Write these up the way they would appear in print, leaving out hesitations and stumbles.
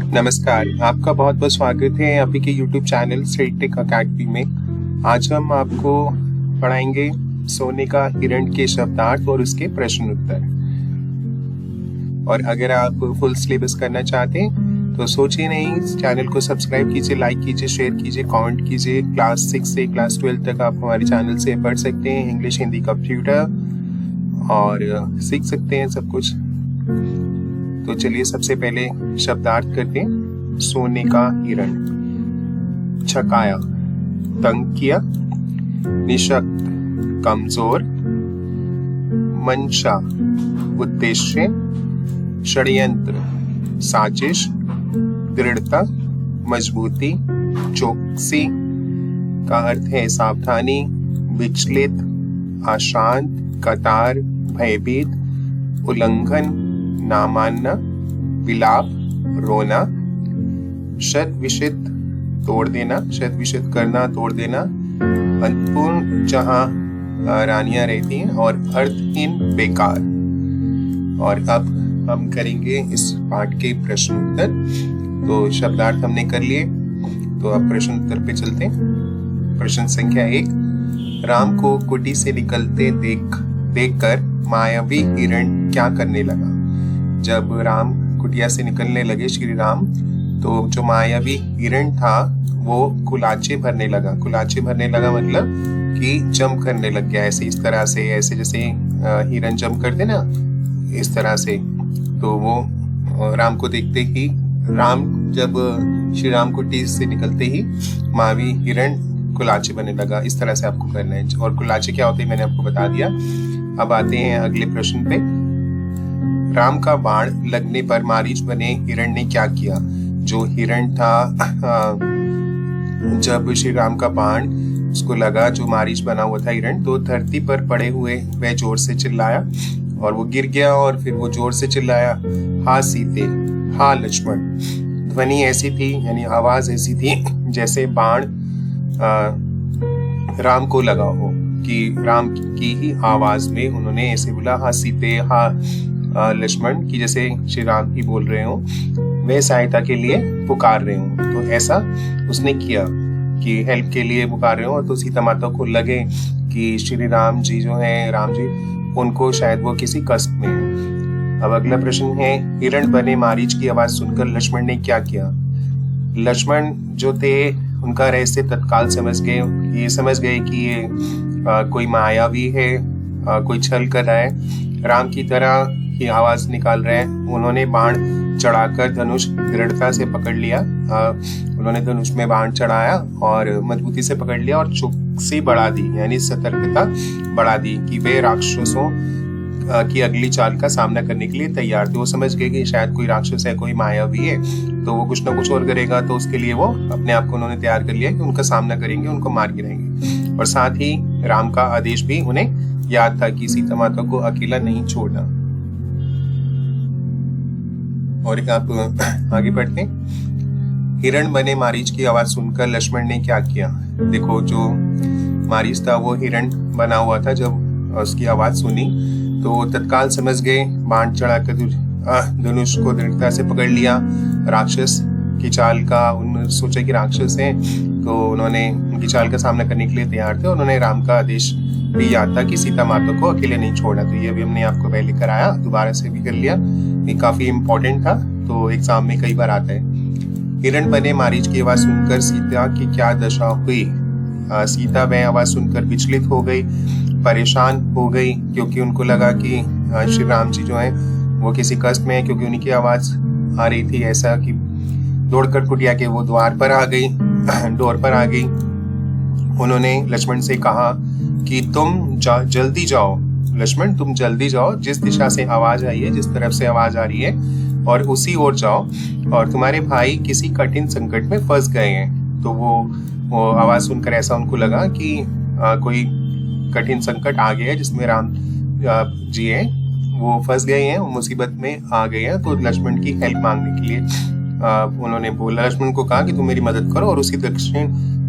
नमस्कार, आपका बहुत बहुत स्वागत है आप ही के YouTube channel Straight Tech Academy में। आज हम आपको पढ़ाएंगे सोने का हिरण के शब्दार्थ और उसके प्रश्न उत्तर। और अगर आप फुल सिलेबस करना चाहते हैं तो सोचिए नहीं, इस चैनल को सब्सक्राइब कीजिए, लाइक कीजिए, शेयर कीजिए, कमेंट कीजिए। क्लास 6 से क्लास 12 तक आप हमारे चैनल से पढ़ सकते हैं, इंग्लिश, हिंदी, कंप्यूटर और सीख सकते हैं सब कुछ। तो चलिए सबसे पहले शब्दार्थ करते हैं। सोने का हिरण। छकाया, तंग किया। निशक्त, कमजोर। मंशा, उद्देश्य। षड्यंत्र, साजिश। दृढ़ता, मजबूती। चौकसी का अर्थ है सावधानी। विचलित, अशांत। कतार, भयभीत। उल्लंघन, ना मानना। विलाप, रोना। शत विषित, तोड़ देना। शत विषित करना, तोड़ देना। अंतपूर्ण, जहां रानियां रहती हैं। और अर्थहीन, बेकार। और अब हम करेंगे इस पाठ के प्रश्न उत्तर। तो शब्दार्थ हमने कर लिए, तो अब प्रश्न उत्तर पे चलते हैं। प्रश्न संख्या 1। राम को कुटी से निकलते देखकर मायावी हिरण क्या करने लगा? जब राम कुटिया से निकलने लगे श्री राम, तो जो मायावी हिरण था वो कुलाचे भरने लगा। कुलाचे भरने लगा मतलब कि जंप करने लग गया, ऐसे इस तरह से, ऐसे जैसे हिरण जंप करते ना, इस तरह से। तो वो राम को देखते ही, राम जब श्री राम कुटी से निकलते ही मायावी हिरण कुलाचे बनने लगा। इस तरह से आपको करना है। और कुलाचे क्या होते हैं मैंने आपको बता दिया। अब आते हैं अगले प्रश्न पे। राम का बाण लगने पर मारीच बने हिरण ने क्या किया? जो हिरण था, जब श्री राम का बाण उसको लगा, जो मारीच बना हुआ था हिरण, तो धरती पर पड़े हुए वह जोर से चिल्लाया और वो गिर गया। और फिर वो जोर से चिल्लाया, हा सीते, हा लक्ष्मण। ध्वनि ऐसी थी, यानी आवाज ऐसी थी जैसे बाण राम को लगा हो, कि राम की ही आवाज में उन्होंने ऐसे बोला, हा सीते, हा लक्ष्मण, की जैसे श्री राम ही बोल रहे हो, वे सहायता के लिए पुकार रहे हो। तो ऐसा उसने किया कि हेल्प के लिए पुकार रहे हो। तो सीता माता को लगे कि श्री राम जी जो हैं, राम जी, उनको शायद वो किसी कष्ट में है। अब अगला प्रश्न है। हिरण बने मारीच की आवाज सुनकर लक्ष्मण ने क्या किया? लक्ष्मण जो थे उनका रहस्य तत्काल समझ गए। ये समझ गए कि ये कोई मायावी है, कोई छल कर रहा है, राम की तरह की आवाज निकाल रहे हैं। उन्होंने बाण चढ़ाकर धनुष दृढ़ता से पकड़ लिया। उन्होंने धनुष में बाण चढ़ाया और मजबूती से पकड़ लिया और चौकसी बढ़ा दी, यानी सतर्कता बढ़ा दी कि वे राक्षसों की अगली चाल का सामना करने के लिए तैयार थे। वो समझ गए कि शायद कोई राक्षस है, कोई मायावी है, तो वो कुछ ना कुछ और करेगा। तो उसके लिए वो अपने आप को उन्होंने तैयार कर लिया कि उनका सामना करेंगे, उनको मार गिराएंगे। और साथ ही राम का आदेश भी उन्हें याद था कि सीता माता को अकेला नहीं छोड़ना। और आप आगे बढ़ते हैं। हिरण बने मारीच की आवाज सुनकर लक्ष्मण ने क्या किया? देखो, जो मारीच था वो हिरण बना हुआ था। जब उसकी आवाज सुनी तो तत्काल समझ गए, बाण चढ़ाकर धनुष को दृढ़ता से पकड़ लिया। राक्षस की चाल का, उन्होंने सोचा कि राक्षस हैं, तो उन्होंने उनकी चाल का सामना करने के लिए तैयार थे। उन्होंने राम का आदेश भी याद था कि सीता माता को अकेले नहीं छोड़ना। तो ये भी हमने आपको पहले कराया, दोबारा से भी कर लिया। ये काफी इम्पोर्टेंट था, तो एग्जाम में कई बार आता है। हिरण बने मारीच की आवाज सुनकर सीता की क्या दशा हुई? सीता वह आवाज सुनकर विचलित हो गई, परेशान हो गई, क्योंकि उनको लगा कि श्री राम जी जो हैं वो किसी कष्ट में है, क्योंकि उनकी आवाज आ रही थी। ऐसा कि दौड़कर कुटिया के वो द्वार पर आ गई, डोर पर आ गई। उन्होंने लक्ष्मण से कहा कि तुम जल्दी जाओ, लक्ष्मण तुम जल्दी जाओ, जिस दिशा से आवाज आई है, जिस तरफ से आवाज आ रही है, और उसी ओर जाओ। और तुम्हारे भाई किसी कठिन संकट में फंस गए हैं। तो वो आवाज सुनकर ऐसा उनको लगा कि कोई कठिन संकट आ गया है, जिसमें राम जी हैं वो फंस गए हैं, मुसीबत में आ गए हैं। तो लक्ष्मण की हेल्प मांगने के लिए उन्होंने बोला, लक्ष्मण को कहा कि तुम मेरी मदद करो और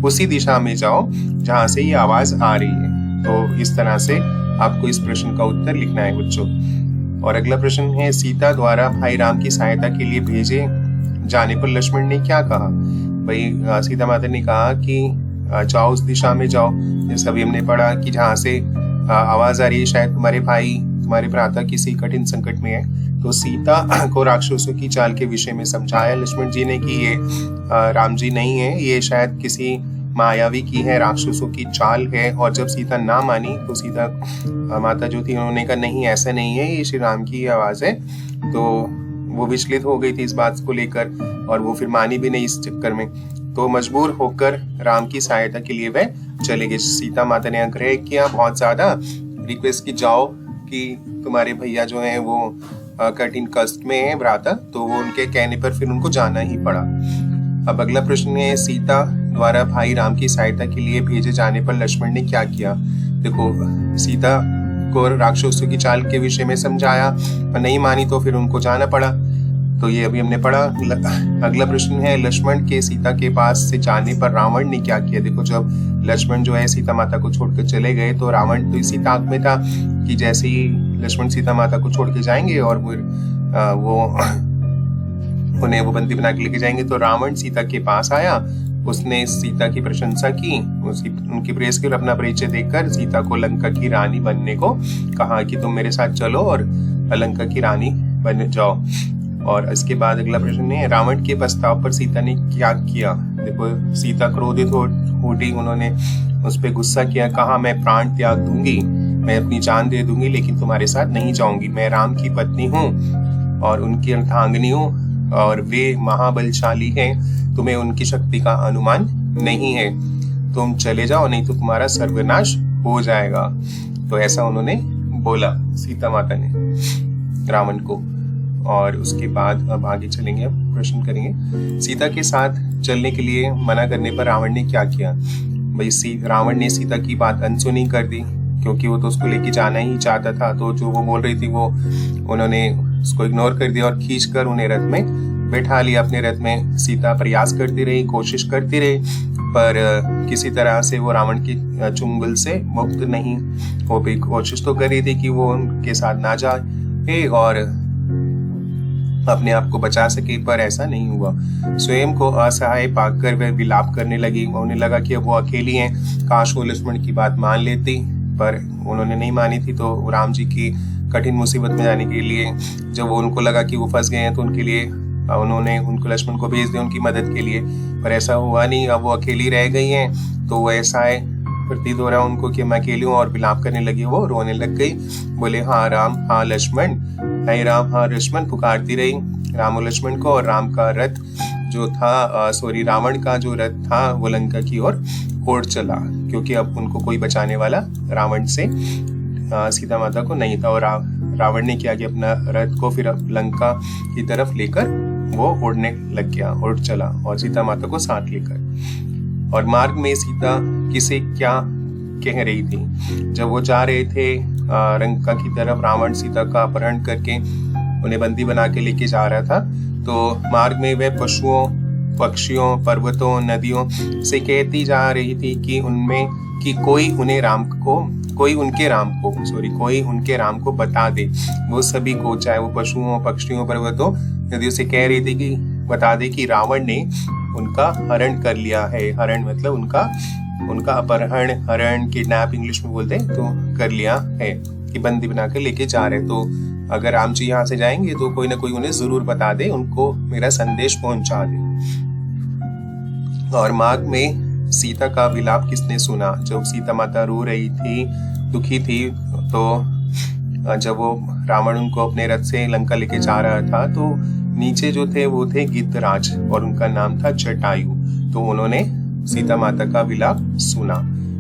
उसी दिशा में जाओ जहां से ये आवाज आ रही है। तो इस तरह से आपको इस प्रश्न का उत्तर लिखना है बच्चों। और अगला प्रश्न है, सीता द्वारा भाई राम की सहायता के लिए भेजे जाने पर लक्ष्मण ने क्या कहा? भाई सीता माता ने कहा कि जाओ उस दिशा में जाओ, जैसा भी हमने पढ़ा कि जहाँ से आवाज आ रही है शायद तुम्हारे भाई तुम्हारे भ्राता किसी कठिन संकट में है। तो सीता को राक्षसों की चाल के विषय में समझाया लक्ष्मण जी ने कि ये राम जी नहीं है, ये शायद किसी मायावी की है, राक्षसों की चाल है। और जब सीता ना मानी तो सीता माता जो थी उन्होंने कहा नहीं ऐसा नहीं है, ये श्री राम की आवाज है। तो वो विचलित हो गई थी इस बात को लेकर और वो फिर मानी भी नहीं इस चक्कर में। तो मजबूर होकर राम की सहायता के लिए वह चले गए। सीता माता ने आग्रह किया बहुत ज्यादा, रिक्वेस्ट की जाओ कि तुम्हारे भैया जो हैं वो कठिन कष्ट में है भ्राता, तो वो उनके कहने पर फिर उनको जाना ही पड़ा। अब अगला प्रश्न है, सीता द्वारा भाई राम की सहायता के लिए भेजे जाने पर लक्ष्मण ने क्या किया? देखो सीता को राक्षसों की चाल के विषय में समझाया पर नहीं मानी तो फिर उनको जाना पड़ा, तो ये अभी हमने पढ़ा। अगला प्रश्न है, लक्ष्मण के सीता के पास से जाने पर रावण ने क्या किया? देखो जब लक्ष्मण जो है सीता माता को छोड़कर चले गए तो रावण तो इसी ताक में था कि जैसे ही लक्ष्मण सीता माता को छोड़ के जाएंगे और वो उन्हें वो बंदी बना के लेके जाएंगे। तो रावण सीता के पास आया, उसने सीता की प्रशंसा की, उनकी प्रेस के अपना परिचय देकर सीता को लंका की रानी बनने को कहा कि तुम मेरे साथ चलो और लंका की रानी बन जाओ। और इसके बाद अगला प्रश्न है, रावण के प्रस्ताव पर सीता ने क्या किया? देखो सीता क्रोधित उठी, उन्होंने उस पर गुस्सा किया, कहा मैं प्राण त्याग दूंगी, मैं अपनी जान दे दूंगी लेकिन तुम्हारे साथ नहीं जाऊंगी। मैं राम की पत्नी हूँ और उनकी अर्धांगिनी हूँ और वे महाबलशाली हैं, तुम्हें उनकी शक्ति का अनुमान नहीं है, तुम चले जाओ नहीं तो तुम्हारा सर्वनाश हो जाएगा। तो ऐसा उन्होंने बोला सीता माता ने रावण को। और उसके बाद अब आगे चलेंगे, अब प्रश्न करेंगे, सीता के साथ चलने के लिए मना करने पर रावण ने क्या किया? भाई रावण ने सीता की बात अनसुनी कर दी क्योंकि वो तो उसको लेके जाना ही चाहता था। तो जो वो बोल रही थी वो उन्होंने उसको इग्नोर कर दिया और खींचकर उन्हें रथ में बैठा लिया। अपने रथ में सीता प्रयास करती रही, कोशिश करती रही, पर किसी तरह से वो रावण के चुंगल से मुक्त नहीं हो पाई। कोशिश तो कर रही थी कि वो उनके साथ ना जाए और अपने आप को बचा सके, पर ऐसा नहीं हुआ। स्वयं को असहाय पाकर वह विलाप करने लगी। उन्हें लगा कि अब वो अकेली हैं, काश वो लक्ष्मण की बात मान लेती, पर उन्होंने नहीं मानी थी। तो राम जी की कठिन मुसीबत में जाने के लिए जब उनको लगा कि वो फंस गए हैं तो उनके लिए उन्होंने उनको लक्ष्मण को भेज दिया उनकी मदद के लिए, पर ऐसा हुआ नहीं। अब वो अकेली रह गई हैं तो वो ऐसा है प्रतीत हो रहा उनको कि मैं अकेली हूँ और विलाप करने लगी। वो रोने लग गई, बोले हाँ राम हाँ लक्ष्मण, हे राम हाँ लक्ष्मण पुकारती रही राम और लक्ष्मण को। और राम का रथ जो था रावण का जो रथ था वो लंका की ओर उड़ चला क्योंकि अब उनको कोई बचाने वाला रावण से सीता माता को नहीं था। और रावण ने क्या किया, अपना रथ को फिर लंका की तरफ लेकर वो उड़ने लग गया, उड़ चला और सीता माता को साथ लेकर। और मार्ग में सीता किसे क्या कह रही थी? जब वो जा रहे थे लंका की तरफ, रावण सीता का अपहरण करके उन्हें बंदी बना के लेके जा रहा था, तो मार्ग में वह पशुओं पक्षियों पर्वतों नदियों से कहती जा रही थी कि उनमें कि कोई उनके राम को बता दे। वो सभी को, चाहे वो पशुओं पक्षियों पर्वतों नदियों से कह रही थी कि बता दे कि रावण ने उनका हरण कर लिया है। हरण मतलब उनका अपहरण, हरण किडनैप इंग्लिश में बोलते हैं, तो कर लिया है कि बंदी बना कर लेके जा रहे। तो अगर राम जी यहाँ से जाएंगे तो कोई ना कोई उन्हें जरूर बता दे, उनको मेरा संदेश पहुंचा दे। और मार्ग में सीता का विलाप किसने सुना? जब सीता माता रो रही थी, दुखी थी, तो जब वो रावण उनको अपने रथ से लंका लेके जा रहा था तो नीचे जो थे वो थे गिद्धराज और उनका नाम था जटायु। तो उन्होंने सीता माता का विलाप सुना।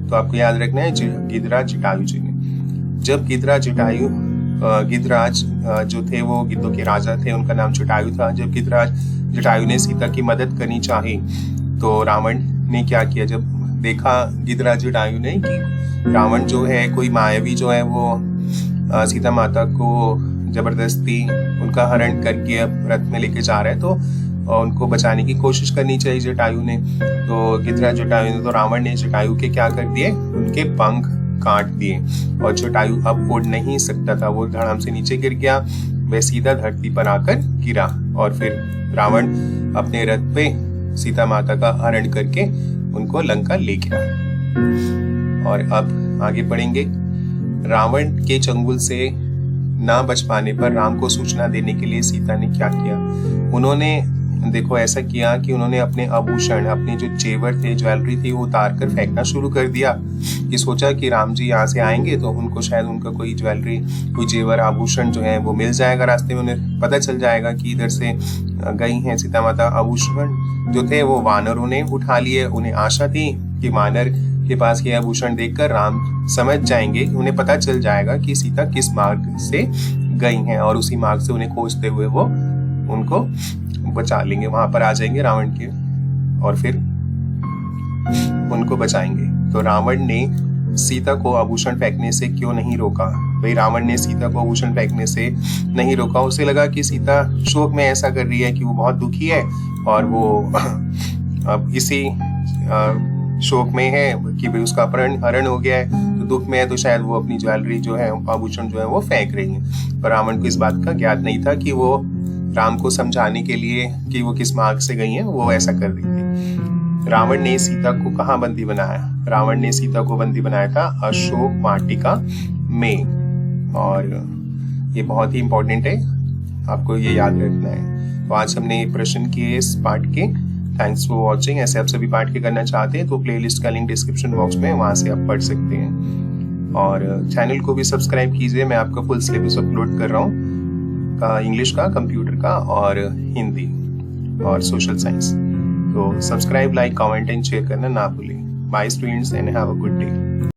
तो आपको याद रखना है गिद्धराज जटायु जी ने। जब गिद्धराज जो थे वो गिद्धों के राजा थे, उनका नाम जटायु था। जब गिद्धराज जटायु ने सीता की मदद करनी चाही तो रावण ने क्या किया? जब देखा गिद्धराज जटायु ने कि रावण जो है कोई मायावी जो है वो सीता माता को जबरदस्ती उनका हरण करके रथ में लेके जा रहे हैं, तो उनको बचाने की कोशिश करनी चाहिए जटायु ने। तो गिद्धराज जटायु ने, तो रावण ने जटायु के क्या कर दिए? उनके पंख काट दिए और जटायु अब उड़ नहीं सकता था, वो धड़ाम से नीचे गिर गया। वह सीधा धरती पर आकर गिरा और फिर रावण अपने रथ पे सीता माता का हरण करके उनको लंका ले गया। और अब आगे बढ़ेंगे। रावण के चंगुल से ना बच पाने पर राम को सूचना देने के लिए सीता ने क्या किया? उन्होंने देखो ऐसा किया कि उन्होंने अपने आभूषण, अपने जो जेवर थे, ज्वेलरी थी, वो उतार कर फेंकना शुरू कर दिया। कि सोचा कि राम जी यहाँ से आएंगे तो उनको शायद उनका कोई ज्वेलरी, कोई जेवर, आभूषण जो है वो मिल जाएगा रास्ते में, उन्हें पता चल जाएगा कि इधर से गई हैं सीता माता। आभूषण जो थे वो वानरों ने उठा लिए। उन्हें आशा थी कि वानर के पास ये आभूषण देखकर राम समझ जाएंगे, उन्हें पता चल जाएगा कि सीता किस मार्ग से गई हैं और उसी मार्ग से उन्हें खोजते हुए वो उनको बचा लेंगे, वहां पर आ जाएंगे रावण के और फिर उनको बचाएंगे। तो रावण ने सीता को आभूषण फेंकने से क्यों नहीं रोका? भाई रावण ने सीता को आभूषण फेंकने से नहीं रोका। उसे लगा कि सीता शोक में ऐसा कर रही है कि वो बहुत दुखी है और वो अब इसी शोक में है कि भाई उसका हरण हो गया है, तो दुख में है, तो शायद वो अपनी ज्वेलरी जो है, आभूषण जो है वो फेंक रही है। पर रावण को इस बात का ज्ञात नहीं था कि वो राम को समझाने के लिए कि वो किस मार्ग से गई हैं, वो ऐसा कर रही थी। रावण ने सीता को कहाँ बंदी बनाया? रावण ने सीता को बंदी बनाया था अशोक वाटिका में, और ये बहुत ही इंपॉर्टेंट है, आपको ये याद रखना है। तो आज हमने प्रश्न किए इस पार्ट के। Thanks for watching. ऐसे आप सभी पार्ट के करना चाहते हैं तो प्लेलिस्ट का लिंक डिस्क्रिप्शन बॉक्स में, वहां से आप पढ़ सकते हैं। और चैनल को भी सब्सक्राइब कीजिए। मैं आपका फुल सिलेबस अपलोड कर रहा हूँ, इंग्लिश का, कंप्यूटर का और हिंदी और सोशल साइंस। तो subscribe, like, comment and share करना ना भूलें। Bye students and have a good day.